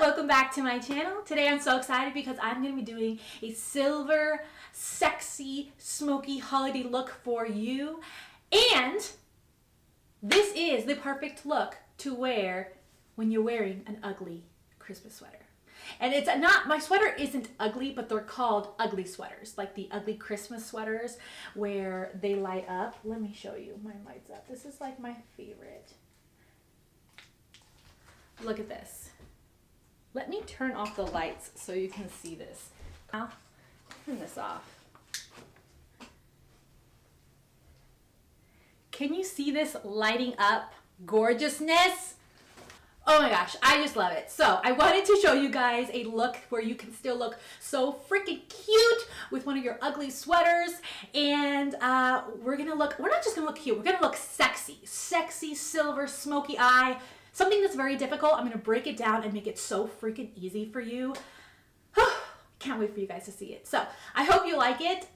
welcome back to my channel. Today I'm so excited because I'm going to be doing a silver, sexy, smoky holiday look for you. And this is the perfect look to wear when you're wearing an ugly Christmas sweater. And it's not, my sweater isn't ugly, but they're called ugly sweaters, like the ugly Christmas sweaters where they light up. Let me show you. Mine lights up. This is like my favorite. Look at this. Let me turn off the lights so you can see this. I'll turn this off. Can you see this lighting up gorgeousness? Oh my gosh, I just love it. So I wanted to show you guys a look where you can still look so freaking cute with one of your ugly sweaters. And we're not just gonna look cute, we're gonna look sexy. Sexy, silver, smoky eye. Something that's very difficult. I'm gonna break it down and make it so freaking easy for you. Can't wait for you guys to see it. So I hope you like it.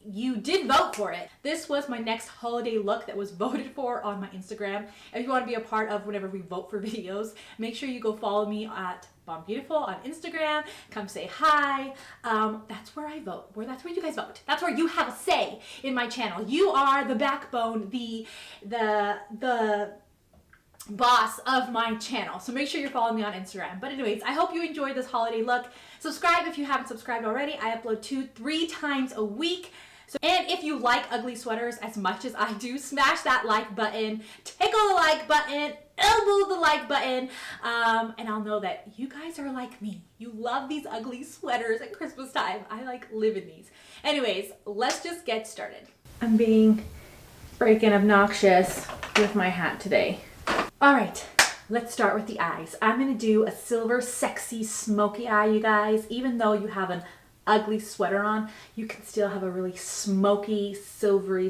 You did vote for it. This was my next holiday look that was voted for on my Instagram. If you want to be a part of whenever we vote for videos, make sure you go follow me at Bondbeautyful on Instagram. Come say hi. That's where I vote. That's where you guys vote. That's where you have a say in my channel. You are the backbone, the boss of my channel. So make sure you're following me on Instagram. But anyways, I hope you enjoyed this holiday look. Subscribe if you haven't subscribed already. I upload 2-3 times a week. And if you like ugly sweaters as much as I do, smash that like button, tickle the like button, elbow the like button, and I'll know that you guys are like me. You love these ugly sweaters at Christmas time. I like live in these. Anyways, let's just get started. I'm being freaking obnoxious with my hat today. All right, let's start with the eyes. I'm gonna do a silver, sexy, smoky eye, you guys. Even though you have an ugly sweater on, you can still have a really smoky, silvery,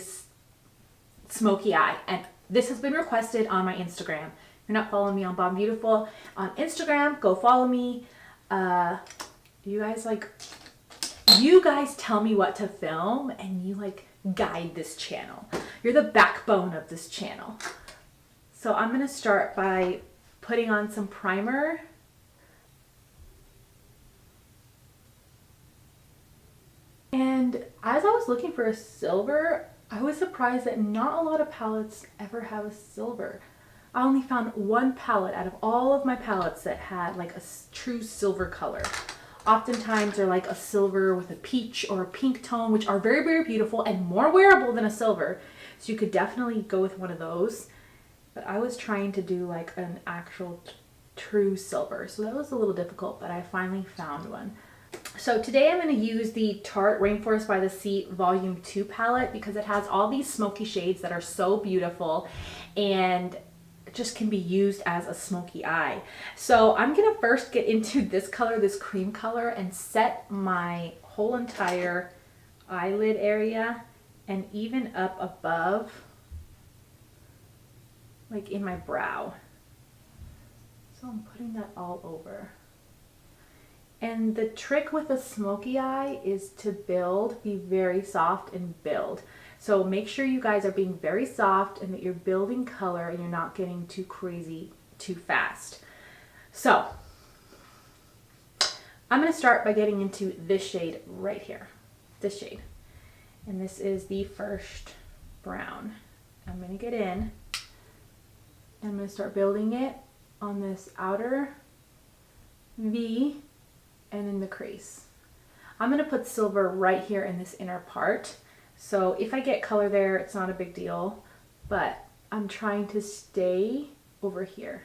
smoky eye. And this has been requested on my Instagram. If you're not following me on Bondbeautyful on Instagram, go follow me. You guys tell me what to film and you like guide this channel. You're the backbone of this channel. So I'm gonna start by putting on some primer. And as I was looking for a silver, I was surprised that not a lot of palettes ever have a silver. I only found one palette out of all of my palettes that had like a true silver color. Oftentimes they're like a silver with a peach or a pink tone, which are very, very beautiful and more wearable than a silver. So you could definitely go with one of those. But I was trying to do like an actual true silver. So that was a little difficult, but I finally found one. So today I'm going to use the Tarte Rainforest by the Sea Volume 2 palette because it has all these smoky shades that are so beautiful and just can be used as a smoky eye. So I'm going to first get into this color, this cream color, and set my whole entire eyelid area and even up above, like in my brow. So I'm putting that all over. And the trick with a smoky eye is to be very soft and build. So make sure you guys are being very soft and that you're building color and you're not getting too crazy too fast. So I'm going to start by getting into this shade right here, this shade. And this is the first brown. I'm going to get in. I'm going to start building it on this outer V and in the crease. I'm going to put silver right here in this inner part. So if I get color there, it's not a big deal, but I'm trying to stay over here.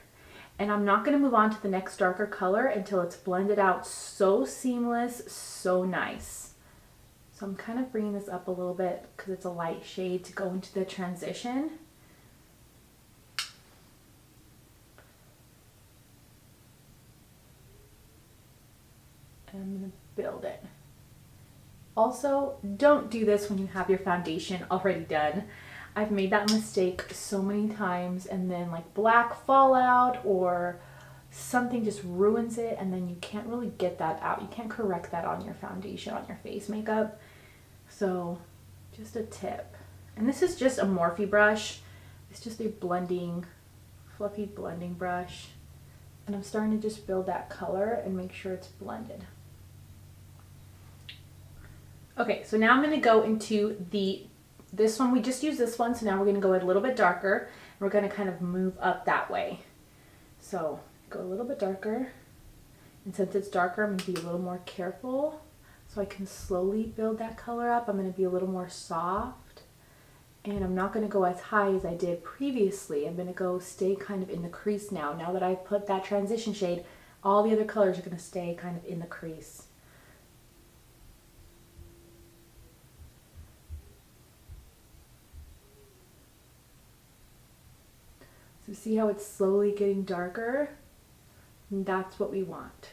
And I'm not going to move on to the next darker color until it's blended out so seamless, so nice. So I'm kind of bringing this up a little bit because it's a light shade to go into the transition. And I'm going to build it. Also, don't do this when you have your foundation already done. I've made that mistake so many times and then like black fallout or something just ruins it and then you can't really get that out. You can't correct that on your foundation, on your face makeup. So just a tip. And this is just a Morphe brush. It's just a blending, fluffy blending brush. And I'm starting to just build that color and make sure it's blended. Okay, so now I'm going to go into this one. We just used this one, so now we're going to go a little bit darker. We're going to kind of move up that way. So go a little bit darker. And since it's darker, I'm going to be a little more careful so I can slowly build that color up. I'm going to be a little more soft. And I'm not going to go as high as I did previously. I'm going to stay kind of in the crease now. Now that I put that transition shade, all the other colors are going to stay kind of in the crease. So see how it's slowly getting darker? And that's what we want.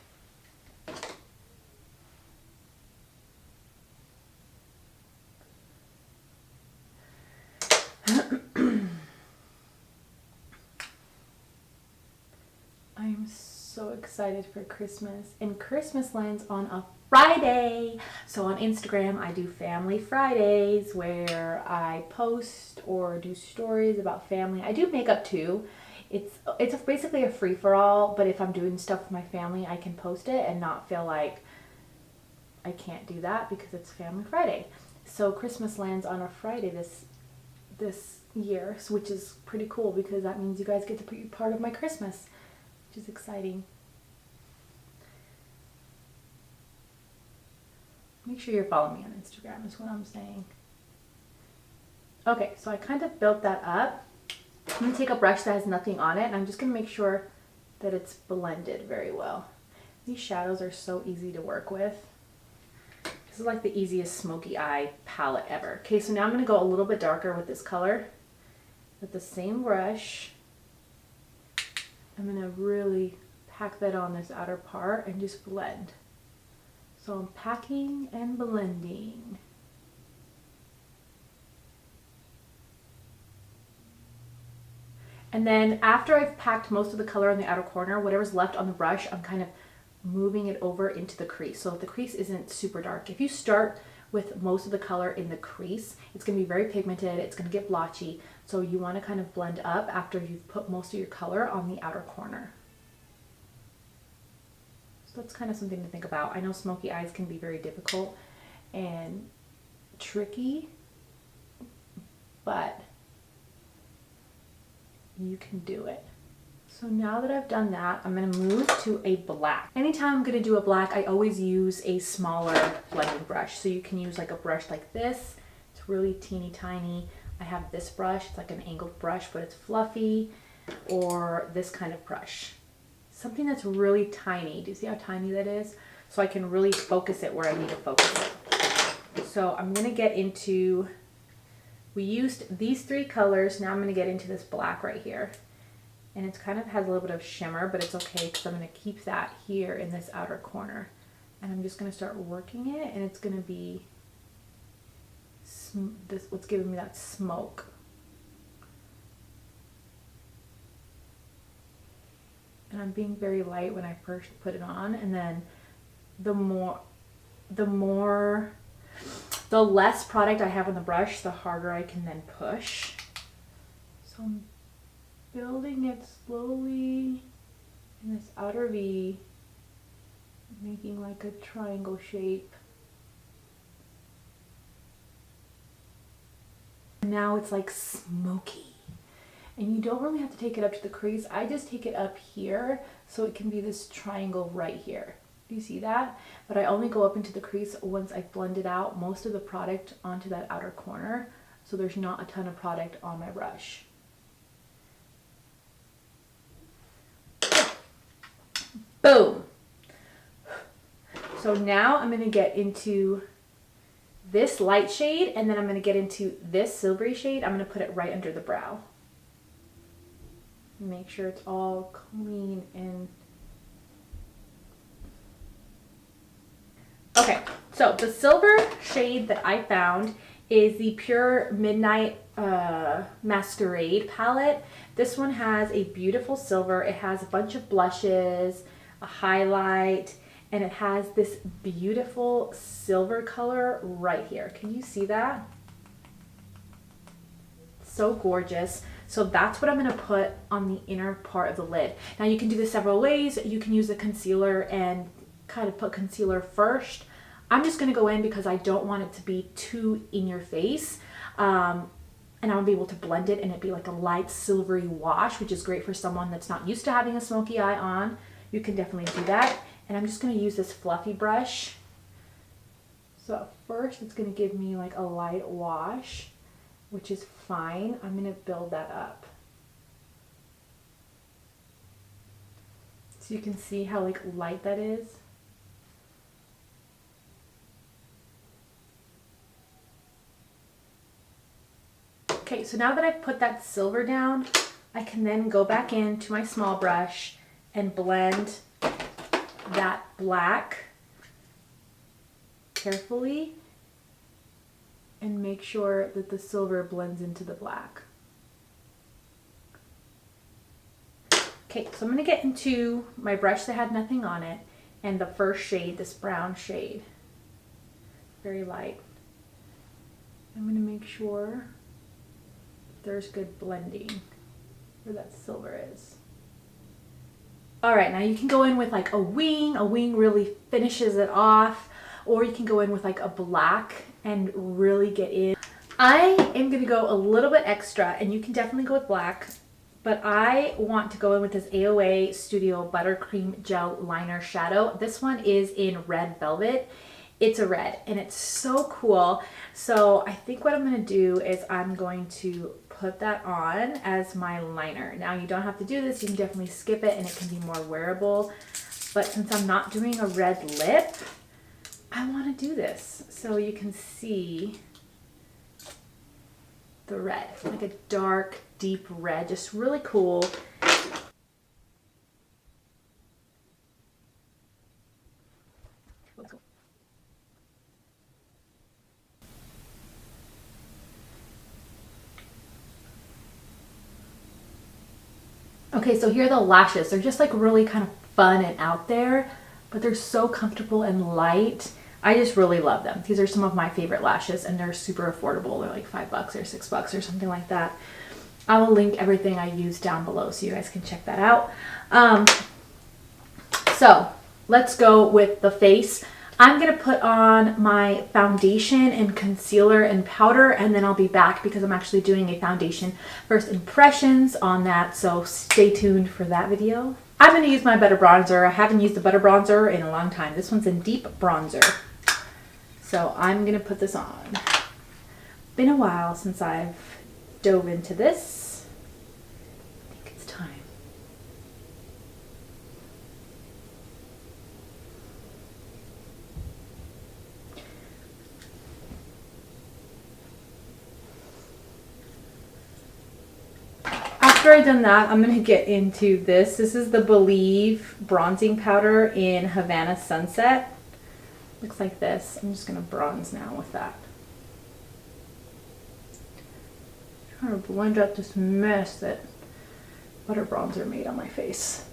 I'm so excited for Christmas, and Christmas lands on a Friday. So on Instagram, I do Family Fridays where I post or do stories about family. I do makeup too. It's basically a free-for-all, but if I'm doing stuff with my family, I can post it and not feel like I can't do that because it's Family Friday. So Christmas lands on a Friday this year, which is pretty cool because that means you guys get to be part of my Christmas, which is exciting. Make sure you're following me on Instagram is what I'm saying. Okay, so I kind of built that up. I'm going to take a brush that has nothing on it, and I'm just going to make sure that it's blended very well. These shadows are so easy to work with. This is like the easiest Smokey Eye palette ever. Okay, so now I'm going to go a little bit darker with this color. With the same brush, I'm going to really pack that on this outer part and just blend. So I'm packing and blending. And then after I've packed most of the color on the outer corner, whatever's left on the brush, I'm kind of moving it over into the crease. So the crease isn't super dark. If you start with most of the color in the crease, it's going to be very pigmented, it's going to get blotchy. So you want to kind of blend up after you've put most of your color on the outer corner. So that's kind of something to think about. I know smoky eyes can be very difficult and tricky, but you can do it. So now that I've done that, I'm going to move to a black. Anytime I'm going to do a black, I always use a smaller blending brush. So you can use like a brush like this. It's really teeny tiny. I have this brush. It's like an angled brush, but it's fluffy. Or this kind of brush. Something that's really tiny. Do you see how tiny that is? So I can really focus it where I need to focus it. So I'm going to get into, we used these three colors. Now I'm going to get into this black right here. And it kind of has a little bit of shimmer, but it's okay because I'm going to keep that here in this outer corner. And I'm just going to start working it, and it's going to be this, what's giving me that smoke. And I'm being very light when I first put it on, and then the less product I have on the brush, the harder I can then push. So I'm building it slowly in this outer V, making like a triangle shape. Now it's like smoky. And you don't really have to take it up to the crease. I just take it up here so it can be this triangle right here. Do you see that? But I only go up into the crease once I've blended out most of the product onto that outer corner, so there's not a ton of product on my brush. Boom! So now I'm going to get into this light shade, and then I'm going to get into this silvery shade. I'm going to put it right under the brow. Make sure it's all clean and... Okay, so the silver shade that I found is the Pure Midnight Maskarade palette. This one has a beautiful silver. It has a bunch of blushes, a highlight, and it has this beautiful silver color right here. Can you see that? So gorgeous. So that's what I'm going to put on the inner part of the lid. Now you can do this several ways. You can use a concealer and kind of put concealer first. I'm just going to go in because I don't want it to be too in your face. And I want to be able to blend it and it be like a light silvery wash, which is great for someone that's not used to having a smoky eye on. You can definitely do that. And I'm just going to use this fluffy brush. So at first it's going to give me like a light wash, which is fine. I'm going to build that up. So you can see how like light that is. Okay, so now that I've put that silver down, I can then go back into my small brush and blend that black carefully and make sure that the silver blends into the black. Okay, so I'm going to get into my brush that had nothing on it and the first shade, this brown shade, very light. I'm going to make sure there's good blending where that silver is. All right, now you can go in with like a wing. A wing really finishes it off, or you can go in with like a black and really get in. I am gonna go a little bit extra, and you can definitely go with black, but I want to go in with this AOA Studio Buttercream Gel Liner Shadow. This one is in Red Velvet. It's a red, and it's so cool. So I think what I'm gonna do is I'm going to put that on as my liner. Now you don't have to do this, you can definitely skip it and it can be more wearable. But since I'm not doing a red lip, I wanna do this. So you can see the red, like a dark, deep red, just really cool. Okay, so here are the lashes. They're just like really kind of fun and out there, but they're so comfortable and light. I just really love them. These are some of my favorite lashes and they're super affordable. They're like $5 or $6 or something like that. I will link everything I use down below so you guys can check that out. So let's go with the face. I'm going to put on my foundation and concealer and powder, and then I'll be back because I'm actually doing a foundation first impressions on that, so stay tuned for that video. I'm going to use my Butter Bronzer. I haven't used the Butter Bronzer in a long time. This one's in Deep Bronzer. So I'm going to put this on. Been a while since I've dove into this. I think it's time. After I've done that, I'm going to get into this. This is the Believe bronzing powder in Havana Sunset. Looks like this. I'm just going to bronze now with that. Trying to blend out this mess that Butter Bronzer made on my face.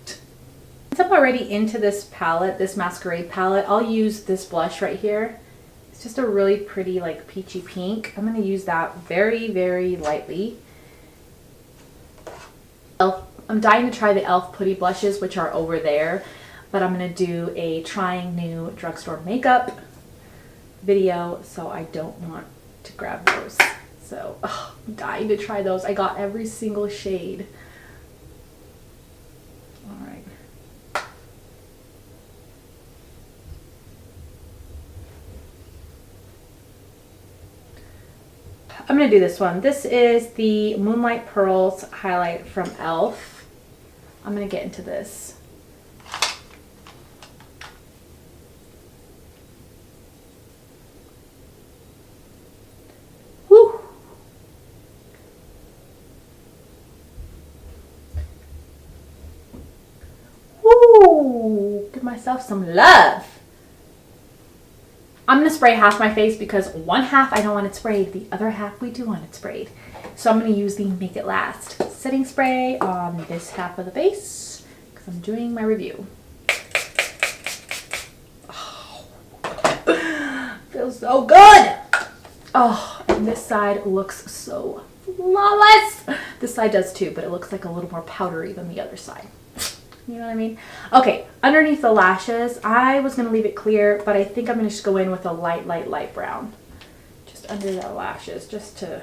Since I'm already into this palette, this maskarade palette, I'll use this blush right here. It's just a really pretty like peachy pink. I'm going to use that very, very lightly. I'm dying to try the e.l.f. Putty blushes, which are over there, but I'm going to do a trying new drugstore makeup video, so I don't want to grab those. So I'm dying to try those. I got every single shade. All right. I'm going to do this one. This is the Moonlight Pearls Highlight from e.l.f. I'm going to get into this. Whew. Woo! Give myself some love. I'm going to spray half my face because one half I don't want it sprayed, the other half we do want it sprayed. So I'm going to use the Make It Last setting spray on this half of the face because I'm doing my review. Oh, is so good. Oh, and this side looks so flawless. This side does too, but it looks like a little more powdery than the other side. You know what I mean? Okay, underneath the lashes, I was going to leave it clear, but I think I'm going to just go in with a light brown. Just under the lashes, just to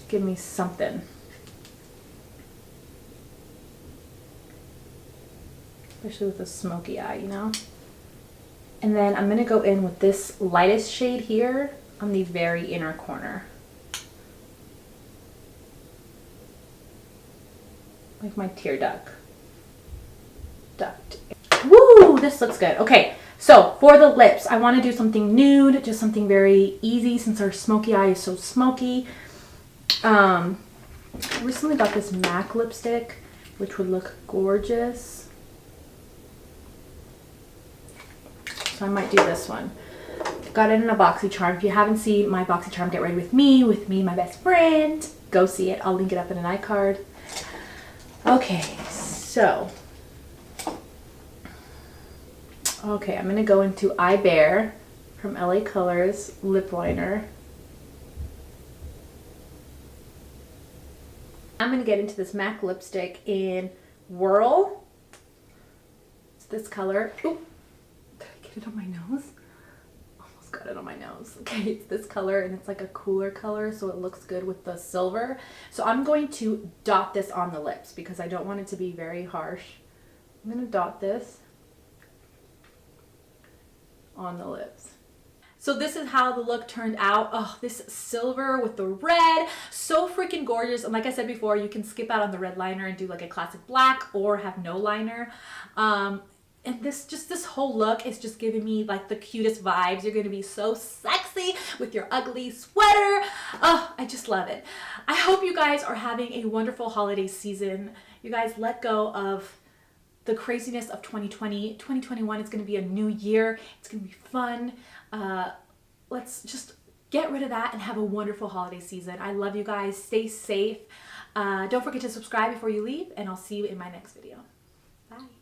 give me something. Especially with a smoky eye, you know? And then I'm going to go in with this lightest shade here on the very inner corner. Like my tear duct. Woo! This looks good. Okay, so for the lips, I want to do something nude, just something very easy since our smoky eye is so smoky. I recently got this MAC lipstick, which would look gorgeous. So I might do this one. Got it in a BoxyCharm. If you haven't seen my BoxyCharm Get Ready With Me, my best friend, go see it. I'll link it up in an iCard. Okay, so. Okay, I'm going to go into I Bear from LA Colors lip liner. I'm going to get into this MAC lipstick in WHIRL. It's this color. Ooh, did I get it on my nose? Almost got it on my nose. Okay, it's this color and it's like a cooler color, so it looks good with the silver. So I'm going to dot this on the lips because I don't want it to be very harsh. I'm going to dot this on the lips. So this is how the look turned out. Oh, this silver with the red, so freaking gorgeous. And like I said before, you can skip out on the red liner and do like a classic black or have no liner. And this whole look is just giving me like the cutest vibes. You're gonna be so sexy with your ugly sweater. Oh, I just love it. I hope you guys are having a wonderful holiday season. You guys let go of the craziness of 2020. 2021 is going to be a new year. It's going to be fun. Let's just get rid of that and have a wonderful holiday season. I love you guys. Stay safe. Don't forget to subscribe before you leave, and I'll see you in my next video. Bye.